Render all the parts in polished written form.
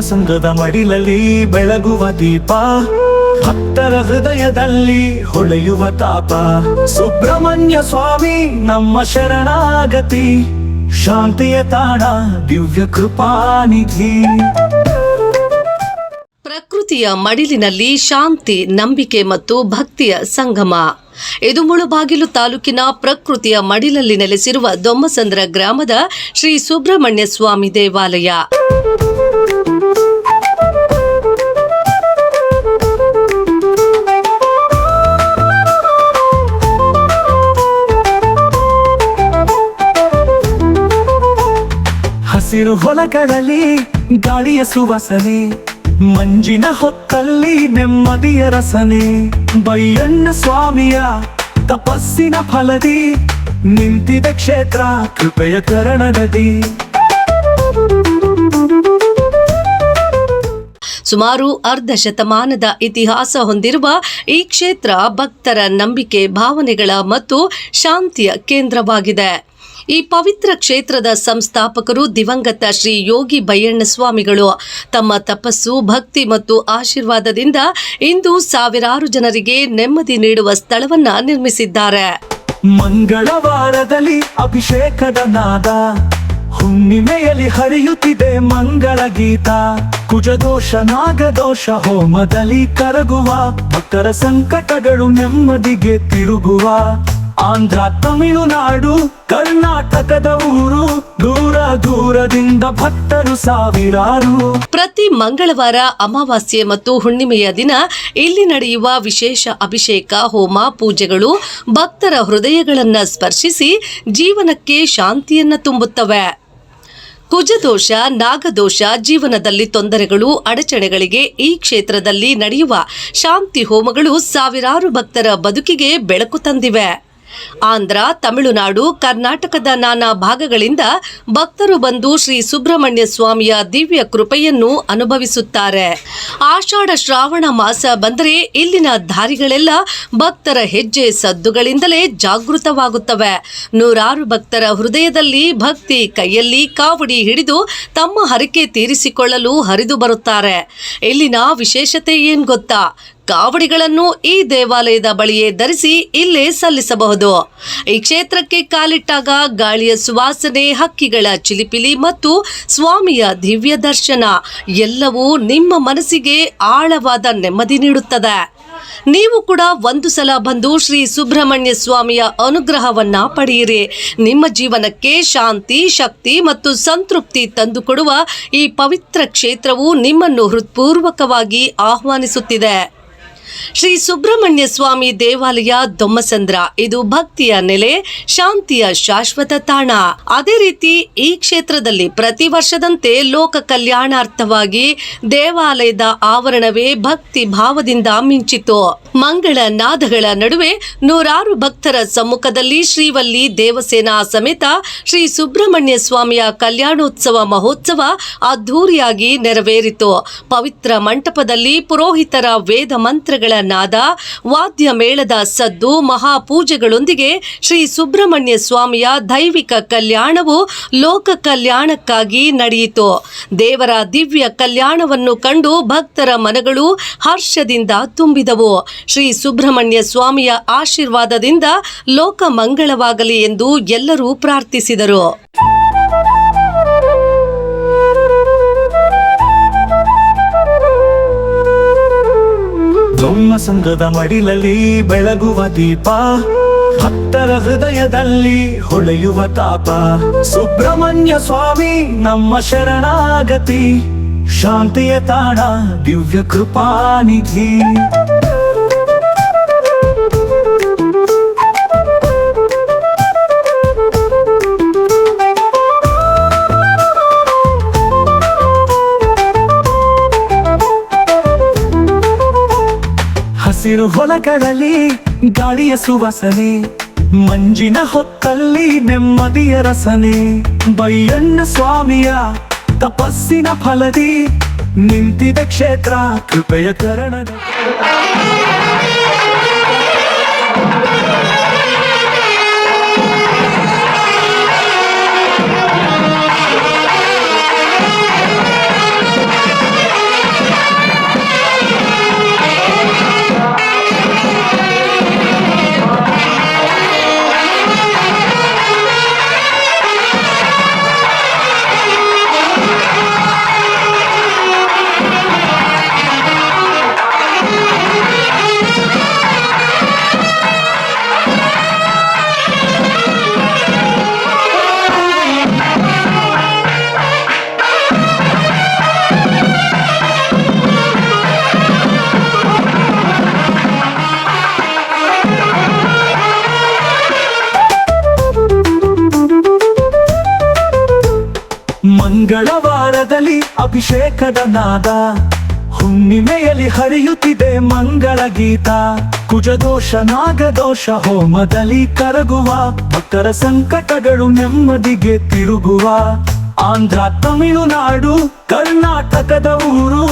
ಸಂಘದ ಮಡಿಲಲ್ಲಿ ಬೆಳಗುವ ದೀಪ, ಭಕ್ತರ ಹೃದಯದಲ್ಲಿ ಹೊಳೆಯುವ ತಾಪ. ಸುಬ್ರಹ್ಮಣ್ಯ ಸ್ವಾಮಿ ನಮ್ಮ ಶರಣಾಗತಿ, ಶಾಂತಿಯ ತಾಣ ದಿವ್ಯ ಕೃಪಾನಿಧಿ. ಪ್ರಕೃತಿಯ ಮಡಿಲಿನಲ್ಲಿ ಶಾಂತಿ, ನಂಬಿಕೆ ಮತ್ತು ಭಕ್ತಿಯ ಸಂಗಮ. ಇದು ಮುಳುಬಾಗಿಲು ತಾಲೂಕಿನ ಪ್ರಕೃತಿಯ ಮಡಿಲಲ್ಲಿ ನೆಲೆಸಿರುವ ದೊಮ್ಮಸಂದ್ರ ಗ್ರಾಮದ ಶ್ರೀ ಸುಬ್ರಹ್ಮಣ್ಯ ಸ್ವಾಮಿ ದೇವಾಲಯ. ಹಸಿರು ಹೊಲಗಳಲ್ಲಿ ಗಾಳಿಯ ಸುವಾಸನೆ, ಮಂಜಿನ ಹೊತ್ತಲ್ಲಿ ನೆಮ್ಮದಿಯ ರಸನೆ. ಬಯ್ಯಣ್ಣ ಸ್ವಾಮಿಯ ತಪಸ್ಸಿನ ಫಲದಿ ನಿಂತಿದೆ ಕ್ಷೇತ್ರ ಕೃಪೆಯ ಕರಣದಿ. ಸುಮಾರು ಅರ್ಧ ಶತಮಾನದ ಇತಿಹಾಸ ಹೊಂದಿರುವ ಈ ಕ್ಷೇತ್ರ ಭಕ್ತರ ನಂಬಿಕೆ, ಭಾವನೆಗಳ ಮತ್ತು ಶಾಂತಿಯ ಕೇಂದ್ರವಾಗಿದೆ. ಈ ಪವಿತ್ರ ಕ್ಷೇತ್ರದ ಸಂಸ್ಥಾಪಕರು ದಿವಂಗತ ಶ್ರೀ ಯೋಗಿ ಬಯ್ಯಣ್ಣ ಸ್ವಾಮಿಗಳು. ತಮ್ಮ ತಪಸ್ಸು, ಭಕ್ತಿ ಮತ್ತು ಆಶೀರ್ವಾದದಿಂದ ಇಂದು ಸಾವಿರಾರು ಜನರಿಗೆ ನೆಮ್ಮದಿ ನೀಡುವ ಸ್ಥಳವನ್ನ ನಿರ್ಮಿಸಿದ್ದಾರೆ. ಮಂಗಳವಾರದಲ್ಲಿ ಅಭಿಷೇಕದ ನಾದ, ಹುಣ್ಣಿಮೆಯಲ್ಲಿ ಹರಿಯುತ್ತಿದೆ ಮಂಗಳ ಗೀತ. ಕುಜದೋಷ ನಾಗದೋಷ ಹೋಮದಲ್ಲಿ ಕರಗುವ, ಭಕ್ತರ ಸಂಕಟಗಳು ನೆಮ್ಮದಿಗೆ ತಿರುಗುವ. ಆಂಧ್ರ, ತಮಿಳುನಾಡು, ಕರ್ನಾಟಕದ ಊರು, ದೂರ ದೂರದಿಂದ ಭಕ್ತರು ಸಾವಿರಾರು. ಪ್ರತಿ ಮಂಗಳವಾರ, ಅಮಾವಾಸ್ಯೆ ಮತ್ತು ಹುಣ್ಣಿಮೆಯ ದಿನ ಇಲ್ಲಿ ನಡೆಯುವ ವಿಶೇಷ ಅಭಿಷೇಕ, ಹೋಮ, ಪೂಜೆಗಳು ಭಕ್ತರ ಹೃದಯಗಳನ್ನು ಸ್ಪರ್ಶಿಸಿ ಜೀವನಕ್ಕೆ ಶಾಂತಿಯನ್ನ ತುಂಬುತ್ತವೆ. ಕುಜದೋಷ, ನಾಗದೋಷ, ಜೀವನದಲ್ಲಿ ತೊಂದರೆಗಳು, ಅಡಚಣೆಗಳಿಗೆ ಈ ಕ್ಷೇತ್ರದಲ್ಲಿ ನಡೆಯುವ ಶಾಂತಿ ಹೋಮಗಳು ಸಾವಿರಾರು ಭಕ್ತರ ಬದುಕಿಗೆ ಬೆಳಕು ತಂದಿವೆ. ಆಂಧ್ರ, ತಮಿಳುನಾಡು, ಕರ್ನಾಟಕದ ನಾನಾ ಭಾಗಗಳಿಂದ ಭಕ್ತರು ಬಂದು ಶ್ರೀ ಸುಬ್ರಹ್ಮಣ್ಯ ಸ್ವಾಮಿಯ ದಿವ್ಯ ಕೃಪೆಯನ್ನು ಅನುಭವಿಸುತ್ತಾರೆ. ಆಷಾಢ ಶ್ರಾವಣ ಮಾಸ ಬಂದರೆ ಇಲ್ಲಿನ ದಾರಿಗಳೆಲ್ಲ ಭಕ್ತರ ಹೆಜ್ಜೆ ಸದ್ದುಗಳಿಂದಲೇ ಜಾಗೃತವಾಗುತ್ತವೆ. ನೂರಾರು ಭಕ್ತರ ಹೃದಯದಲ್ಲಿ ಭಕ್ತಿ, ಕೈಯಲ್ಲಿ ಕಾವಡಿ ಹಿಡಿದು ತಮ್ಮ ಹರಕೆ ತೀರಿಸಿಕೊಳ್ಳಲು ಹರಿದು ಬರುತ್ತಾರೆ. ಇಲ್ಲಿನ ವಿಶೇಷತೆ ಏನ್ ಗೊತ್ತಾ? ಕಾವಡಿಗಳನ್ನು ಈ ದೇವಾಲಯದ ಬಳಿಯೇ ಧರಿಸಿ ಇಲ್ಲೇ ಸಲ್ಲಿಸಬಹುದು. ಈ ಕ್ಷೇತ್ರಕ್ಕೆ ಕಾಲಿಟ್ಟಾಗ ಗಾಳಿಯ ಸುವಾಸನೆ, ಹಕ್ಕಿಗಳ ಚಿಲಿಪಿಲಿ ಮತ್ತು ಸ್ವಾಮಿಯ ದಿವ್ಯ ದರ್ಶನ ಎಲ್ಲವೂ ನಿಮ್ಮ ಮನಸ್ಸಿಗೆ ಆಳವಾದ ನೆಮ್ಮದಿ ನೀಡುತ್ತದೆ. ನೀವು ಕೂಡ ಒಂದು ಸಲ ಬಂದು ಶ್ರೀ ಸುಬ್ರಹ್ಮಣ್ಯ ಸ್ವಾಮಿಯ ಅನುಗ್ರಹವನ್ನ ಪಡೆಯಿರಿ. ನಿಮ್ಮ ಜೀವನಕ್ಕೆ ಶಾಂತಿ, ಶಕ್ತಿ ಮತ್ತು ಸಂತೃಪ್ತಿ ತಂದುಕೊಡುವ ಈ ಪವಿತ್ರ ಕ್ಷೇತ್ರವು ನಿಮ್ಮನ್ನು ಹೃತ್ಪೂರ್ವಕವಾಗಿ ಆಹ್ವಾನಿಸುತ್ತಿದೆ. ಶ್ರೀ ಸುಬ್ರಹ್ಮಣ್ಯ ಸ್ವಾಮಿ ದೇವಾಲಯ ದೊಮ್ಮಸಂದ್ರ ಇದು ಭಕ್ತಿಯ ನೆಲೆ, ಶಾಂತಿಯ ಶಾಶ್ವತ ತಾಣ. ಅದೇ ರೀತಿ ಈ ಕ್ಷೇತ್ರದಲ್ಲಿ ಪ್ರತಿ ವರ್ಷದಂತೆ ಲೋಕ ಕಲ್ಯಾಣಾರ್ಥವಾಗಿ ದೇವಾಲಯದ ಆವರಣವೇ ಭಕ್ತಿ ಭಾವದಿಂದ ಮಿಂಚಿತು. ಮಂಗಳ ನಾದಗಳ ನಡುವೆ ನೂರಾರು ಭಕ್ತರ ಸಮ್ಮುಖದಲ್ಲಿ ಶ್ರೀವಲ್ಲಿ ದೇವಸೇನಾ ಸಮೇತ ಶ್ರೀ ಸುಬ್ರಹ್ಮಣ್ಯ ಸ್ವಾಮಿಯ ಕಲ್ಯಾಣೋತ್ಸವ ಮಹೋತ್ಸವ ಅದ್ಧೂರಿಯಾಗಿ ನೆರವೇರಿತು. ಪವಿತ್ರ ಮಂಟಪದಲ್ಲಿ ಪುರೋಹಿತರ ವೇದ ಮಂತ್ರಗಳ ನಾದ, ವಾದ್ಯ ಮೇಳದ ಸದ್ದು, ಮಹಾಪೂಜೆಗಳೊಂದಿಗೆ ಶ್ರೀ ಸುಬ್ರಹ್ಮಣ್ಯ ಸ್ವಾಮಿಯ ದೈವಿಕ ಕಲ್ಯಾಣವು ಲೋಕ ಕಲ್ಯಾಣಕ್ಕಾಗಿ ನಡೆಯಿತು. ದೇವರ ದಿವ್ಯ ಕಲ್ಯಾಣವನ್ನು ಕಂಡು ಭಕ್ತರ ಮನಗಳು ಹರ್ಷದಿಂದ ತುಂಬಿದವು. ಶ್ರೀ ಸುಬ್ರಹ್ಮಣ್ಯ ಸ್ವಾಮಿಯ ಆಶೀರ್ವಾದದಿಂದ ಲೋಕ ಮಂಗಳವಾಗಲಿ ಎಂದು ಎಲ್ಲರೂ ಪ್ರಾರ್ಥಿಸಿದರು. ದೊಮ್ಮಸಂದ್ರದ ಮಡಿಲಲ್ಲಿ ಬೆಳಗುವ ದೀಪ, ಭಕ್ತರ ಹೃದಯದಲ್ಲಿ ಹೊಳೆಯುವ ತಾಪ. ಸುಬ್ರಹ್ಮಣ್ಯ ಸ್ವಾಮಿ ನಮ್ಮ ಶರಣಾಗತಿ, ಶಾಂತಿಯ ತಾಣ ದಿವ್ಯ ಕೃಪಾನಿಧಿ. ಹಸಿರು ಹೊಲಗಳಲ್ಲಿ ಗಾಳಿಯ ಸುವಾಸನೆ, ಮಂಜಿನ ಹೊತ್ತಲ್ಲಿ ನೆಮ್ಮದಿಯ ರಸನೆ. ಬಯ್ಯಣ್ಣ ಸ್ವಾಮಿಯ ತಪಸ್ಸಿನ ಫಲದಿ ನಿಂತಿದೆ ಕ್ಷೇತ್ರ ಕೃಪೆಯ ಕರಣದ. ಮಂಗಳವಾರದಲ್ಲಿ ಅಭಿಷೇಕದ ನಾದ, ಹುಣ್ಣಿಮೆಯಲ್ಲಿ ಹರಿಯುತ್ತಿದೆ ಮಂಗಳ ಗೀತ. ಕುಜದೋಷ ನಾಗದೋಷ ಹೋಮದಲ್ಲಿ ಕರಗುವ, ಭಕ್ತರ ಸಂಕಟಗಳು ನೆಮ್ಮದಿಗೆ ತಿರುಗುವ. ಆಂಧ್ರ, ತಮಿಳುನಾಡು, ಕರ್ನಾಟಕದ ಊರು.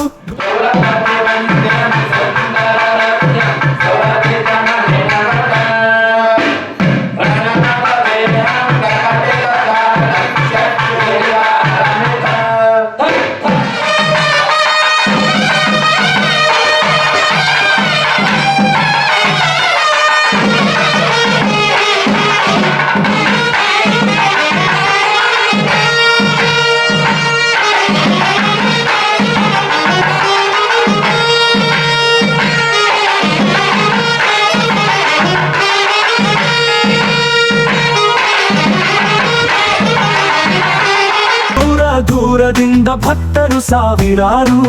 ದೂರದಿಂದ ಭಕ್ತರು ಸಾವಿರಾರು,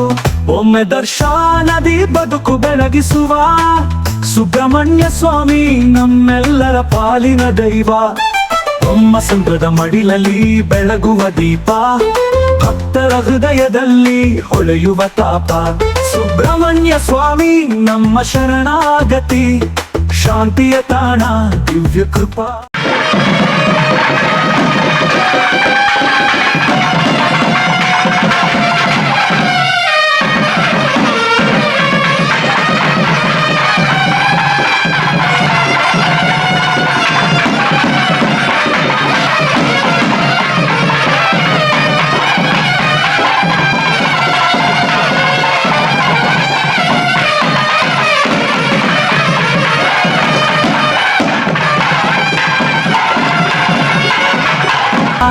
ಒಮ್ಮೆ ದರ್ಶನದಿ ಬದುಕು ಬೆಳಗಿಸುವ ಸುಬ್ರಹ್ಮಣ್ಯ ಸ್ವಾಮಿ ನಮ್ಮೆಲ್ಲರ ಪಾಲಿನ ದೈವ. ಒಮ್ಮ ಸಂದ್ರದ ಮಡಿಲಲ್ಲಿ ಬೆಳಗುವ ದೀಪ, ಭಕ್ತರ ಹೃದಯದಲ್ಲಿ ಹೊಳೆಯುವ ತಾಪ. ಸುಬ್ರಹ್ಮಣ್ಯ ಸ್ವಾಮಿ ನಮ್ಮ ಶರಣಾಗತಿ, ಶಾಂತಿಯ ತಾಣ ದಿವ್ಯ ಕೃಪಾ.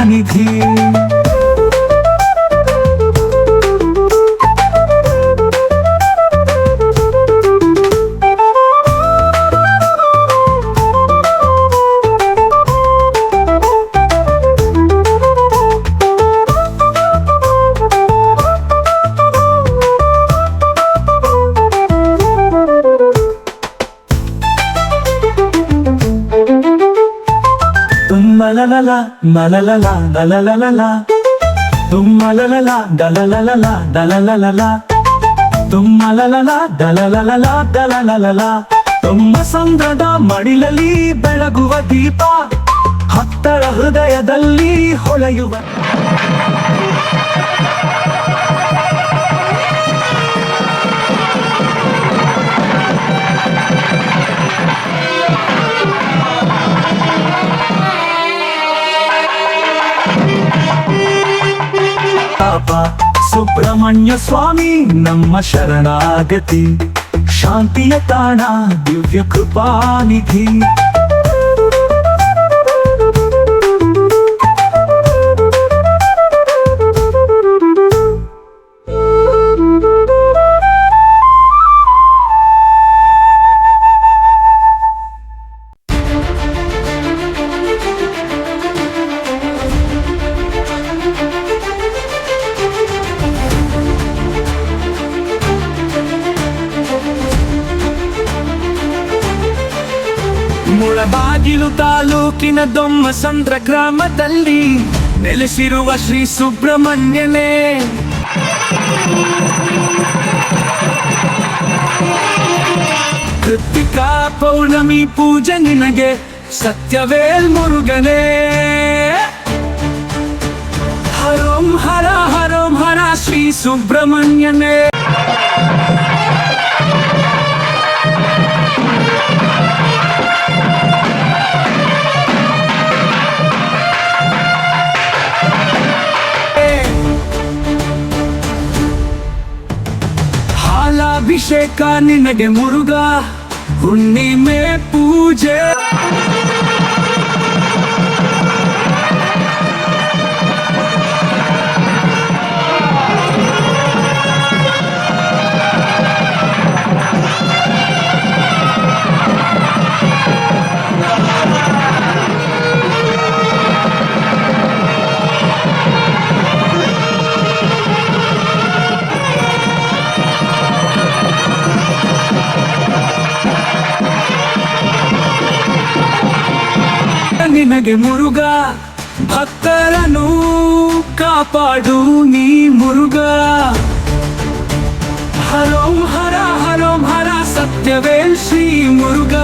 ನಿಧಿ Malalala, malalala, dalalala, tum malalala, dalalala, dalalala, tum malalala, dalalala, dalalala, tum ಸಂದ್ರದ ಮಡಿಲಲ್ಲಿ ಬೆಳಗುವ ದೀಪ, ಭಕ್ತರ ಹೃದಯದಲ್ಲಿ ಹೊಳೆಯುವ. ಸುಬ್ರಹ್ಮಣ್ಯ ಸ್ವಾಮಿ ನಮ್ಮ ಶರಣಾಗತಿ, ಶಾಂತಿಯ ತಾಣ ದಿವ್ಯ ಕೃಪಾನಿಧಿ. ಮುಳಬಾಗಿಲು ತಾಲೂಕಿನ ದೊಮ್ಮಸಂದ್ರ ಗ್ರಾಮದಲ್ಲಿ ನೆಲೆಸಿರುವ ಶ್ರೀ ಸುಬ್ರಹ್ಮಣ್ಯನೇ ಕೃತ್ತಿಕಾ ಪೌರ್ಣಮಿ ಪೂಜೆ ನಿನಗೆ ಸತ್ಯವೇಲ್ ಮುರುಗನೇ. ಹರೋಂ ಹರ ಹರೋಂ ಹರ ಶ್ರೀ ಸುಬ್ರಹ್ಮಣ್ಯನೇ. ಅಭಿಷೇಕ ನಿನಗೆ ಮುರುಗ, ಹುಣ್ಣಿಮೆ ಪೂಜೆ. ನಿನಗೆ ಮುರುಗ, ಭಕ್ತರನ್ನು ಕಾಪಾಡು ನೀ ಮುರುಗ. ಹರೋಂ ಹರ ಸತ್ಯವೇಲ್ ಶ್ರೀ ಮುರುಗ.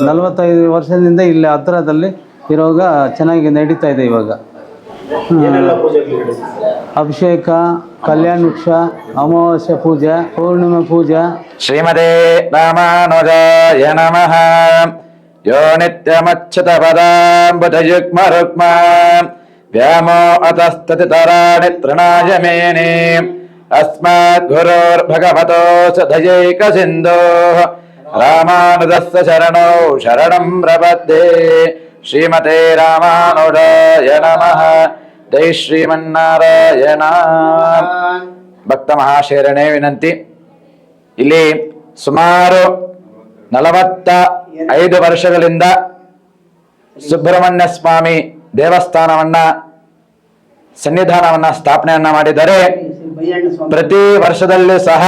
45 ವರ್ಷದಿಂದ ಇಲ್ಲಿ ಹತ್ತಿರದಲ್ಲಿ ಇರುವಾಗ ಚೆನ್ನಾಗಿ ನಡೀತಾ ಇದೆ ಇವಾಗ. ಅಭಿಷೇಕ, ಕಲ್ಯಾಣ ವೃಕ್ಷ, ಅಮಾವಾಸ್ಯ ಪೂಜೆ, ಪೌರ್ಣಿಮೆ ಪೂಜೆ. ಶ್ರೀಮದೇ ರಾಮಾನುಜಾಯ ನಮಃ. ಯೋ ನಿತ್ಯಮಚ್ಯುತ ಪದಾಂಬುಜಯುಗ್ಮ ರುಗ್ಮ ವ್ಯಾಮೋ ಅತಸ್ತತಿತರಾಣಿ ತೃಣಾಯ ಮೇನೆ ಅಸ್ಮದ್ ಗುರುರ್ಭಗವತೋऽಸ್ಯ ದಯೈಕ ಸಿಂಧೋಃ ರಾಮಾನುಜಸ್ಯ ಶರಣೋ ಶರಣಂ ಪ್ರಪದ್ಯೆ. ಶ್ರೀಮತೆ ರಾಮಾನುಜಾಯ ನಮಃ. ಜೈ ಶ್ರೀಮನ್ನಾರಾಯಣ. ಭಕ್ತ ಮಹಾಶೇರಣೆ ವಿನಂತಿ. ಇಲ್ಲಿ ಸುಮಾರು 45 ವರ್ಷಗಳಿಂದ ಸುಬ್ರಹ್ಮಣ್ಯ ಸ್ವಾಮಿ ದೇವಸ್ಥಾನವನ್ನ ಸನ್ನಿಧಾನವನ್ನ ಸ್ಥಾಪನೆಯನ್ನ ಮಾಡಿದರೆ ಪ್ರತಿ ವರ್ಷದಲ್ಲೂ ಸಹ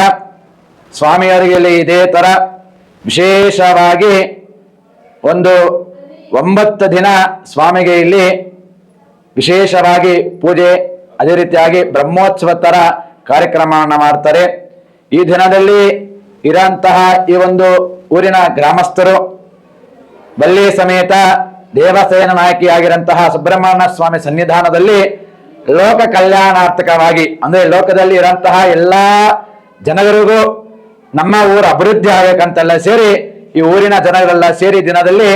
ಸ್ವಾಮಿಯವರಿಗೆ ಇಲ್ಲಿ ಇದೇ ತರ ವಿಶೇಷವಾಗಿ ಒಂದು 9 ದಿನ ಸ್ವಾಮಿಗೆ ಇಲ್ಲಿ ವಿಶೇಷವಾಗಿ ಪೂಜೆ, ಅದೇ ರೀತಿಯಾಗಿ ಬ್ರಹ್ಮೋತ್ಸವ ತರ ಕಾರ್ಯಕ್ರಮವನ್ನ ಮಾಡ್ತಾರೆ. ಈ ದಿನದಲ್ಲಿ ಇರಂತಹ ಈ ಒಂದು ಊರಿನ ಗ್ರಾಮಸ್ಥರು ಬಲ್ಲಿ ಸಮೇತ ದೇವಸೇನ ನಾಯಕಿಯಾಗಿರಂತಹ ಸುಬ್ರಹ್ಮಣ್ಯ ಸ್ವಾಮಿ ಸನ್ನಿಧಾನದಲ್ಲಿ ಲೋಕ ಕಲ್ಯಾಣಾರ್ಥಕವಾಗಿ, ಅಂದ್ರೆ ಲೋಕದಲ್ಲಿ ಇರಂತಹ ಎಲ್ಲಾ ಜನರಿಗೂ ನಮ್ಮ ಊರು ಅಭಿವೃದ್ಧಿ ಆಗಬೇಕಂತೆಲ್ಲ ಸೇರಿ ಈ ಊರಿನ ಜನಗಳೆಲ್ಲ ಸೇರಿ ದಿನದಲ್ಲಿ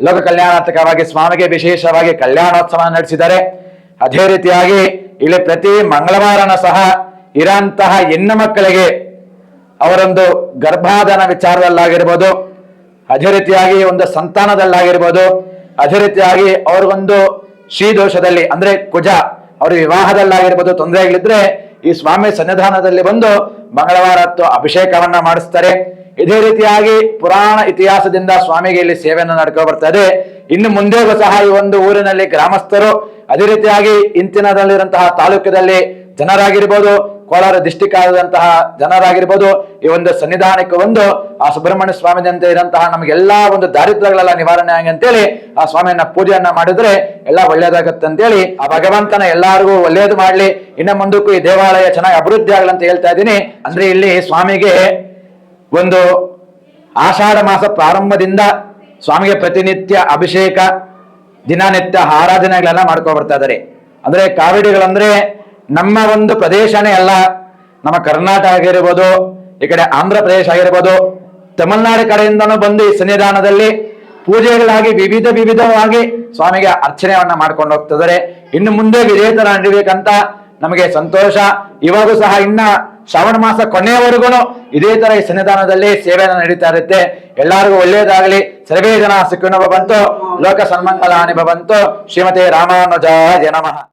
ಲೋಕ ಕಲ್ಯಾಣಾರ್ಥಕವಾಗಿ ಸ್ವಾಮಿಗೆ ವಿಶೇಷವಾಗಿ ಕಲ್ಯಾಣೋತ್ಸವ ನಡೆಸಿದ್ದಾರೆ. ಅದೇ ರೀತಿಯಾಗಿ ಇಲ್ಲಿ ಪ್ರತಿ ಮಂಗಳವಾರನ ಸಹ ಇರಂತಹ ಹೆಣ್ಣು ಮಕ್ಕಳಿಗೆ ಅವರೊಂದು ಗರ್ಭಾಧಾನ ವಿಚಾರದಲ್ಲಾಗಿರ್ಬೋದು, ಅದೇ ರೀತಿಯಾಗಿ ಒಂದು ಸಂತಾನದಲ್ಲಾಗಿರ್ಬೋದು, ಅದೇ ರೀತಿಯಾಗಿ ಅವ್ರಿಗೊಂದು ಶ್ರೀದೋಷದಲ್ಲಿ ಅಂದ್ರೆ ಕುಜ ಅವ್ರ ವಿವಾಹದಲ್ಲಾಗಿರ್ಬೋದು ತೊಂದರೆಗಳಿದ್ರೆ ಈ ಸ್ವಾಮಿ ಸನ್ನಿಧಾನದಲ್ಲಿ ಬಂದು ಮಂಗಳವಾರ ಹೊತ್ತು ಅಭಿಷೇಕವನ್ನ ಮಾಡಿಸ್ತಾರೆ. ಇದೇ ರೀತಿಯಾಗಿ ಪುರಾಣ ಇತಿಹಾಸದಿಂದ ಸ್ವಾಮಿಗೆ ಇಲ್ಲಿ ಸೇವೆಯನ್ನು ನಡ್ಕೊ ಬರ್ತದೆ. ಇನ್ನು ಮುಂದೆಗೂ ಸಹ ಈ ಒಂದು ಊರಿನಲ್ಲಿ ಗ್ರಾಮಸ್ಥರು, ಅದೇ ರೀತಿಯಾಗಿ ಇಂತಿನದಲ್ಲಿರುವಂತಹ ತಾಲೂಕಿನಲ್ಲಿ ಜನರಾಗಿರ್ಬೋದು, ಕೋಲಾರ ಡಿಸ್ಟಿಕ್ ಆದಂತಹ ಜನರಾಗಿರ್ಬೋದು, ಈ ಒಂದು ಸನ್ನಿಧಾನಕ್ಕೆ ಒಂದು ಆ ಸುಬ್ರಹ್ಮಣ್ಯ ಸ್ವಾಮಿ ಅಂತ ಇರಂತಹ ನಮಗೆಲ್ಲಾ ಒಂದು ದಾರಿದ್ರ್ಯಗಳೆಲ್ಲ ನಿವಾರಣೆ ಆಗಿ ಅಂತೇಳಿ ಆ ಸ್ವಾಮಿಯನ್ನ ಪೂಜೆಯನ್ನ ಮಾಡಿದ್ರೆ ಎಲ್ಲ ಒಳ್ಳೇದಾಗತ್ತೆ ಅಂತೇಳಿ ಆ ಭಗವಂತನ ಎಲ್ಲಾರಿಗೂ ಒಳ್ಳೇದು ಮಾಡ್ಲಿ, ಇನ್ನು ಮುಂದಕ್ಕೂ ಈ ದೇವಾಲಯ ಚೆನ್ನಾಗಿ ಅಭಿವೃದ್ಧಿ ಆಗಲಿ ಅಂತ ಹೇಳ್ತಾ ಇದ್ದೀನಿ. ಅಂದ್ರೆ ಇಲ್ಲಿ ಸ್ವಾಮಿಗೆ ಒಂದು ಆಷಾಢ ಮಾಸ ಪ್ರಾರಂಭದಿಂದ ಸ್ವಾಮಿಗೆ ಪ್ರತಿನಿತ್ಯ ಅಭಿಷೇಕ, ದಿನನಿತ್ಯ ಆರಾಧನೆಗಳೆಲ್ಲ ಮಾಡ್ಕೊ ಬರ್ತಾ ಇದ್ದಾರೆ. ಅಂದ್ರೆ ಕಾವಡಿಗಳಂದ್ರೆ ನಮ್ಮ ಒಂದು ಪ್ರದೇಶನೇ ಅಲ್ಲ, ನಮ್ಮ ಕರ್ನಾಟಕ ಆಗಿರ್ಬೋದು, ಈ ಕಡೆ ಆಂಧ್ರ ಪ್ರದೇಶ ಆಗಿರ್ಬೋದು, ತಮಿಳುನಾಡು ಕಡೆಯಿಂದನೂ ಬಂದು ಈ ಸನ್ನಿಧಾನದಲ್ಲಿ ಪೂಜೆಗಳಾಗಿ ವಿವಿಧವಾಗಿ ಸ್ವಾಮಿಗೆ ಅರ್ಚನೆಯನ್ನ ಮಾಡ್ಕೊಂಡು ಹೋಗ್ತಿದ್ದಾರೆ. ಇನ್ನು ಮುಂದೆ ಇದೇ ತರ ನಡಿಬೇಕಂತ ನಮಗೆ ಸಂತೋಷ. ಇವಾಗೂ ಸಹ ಇನ್ನ ಶ್ರಾವಣ ಮಾಸ ಕೊನೆಯವರೆಗೂ ಇದೇ ತರ ಈ ಸನ್ನಿಧಾನದಲ್ಲಿ ಸೇವೆಯನ್ನು ನಡೀತಾ ಇರುತ್ತೆ. ಎಲ್ಲರಿಗೂ ಒಳ್ಳೇದಾಗಲಿ. ಸರ್ವೇ ಜನ ಸುಖಿನೋ ಭವಂತು, ಲೋಕ ಸನ್ಮಂಗಲಾನಿ ಭವಂತು. ಶ್ರೀಮತಿ ರಾಮಾನುಜಾಯ ನಮಃ.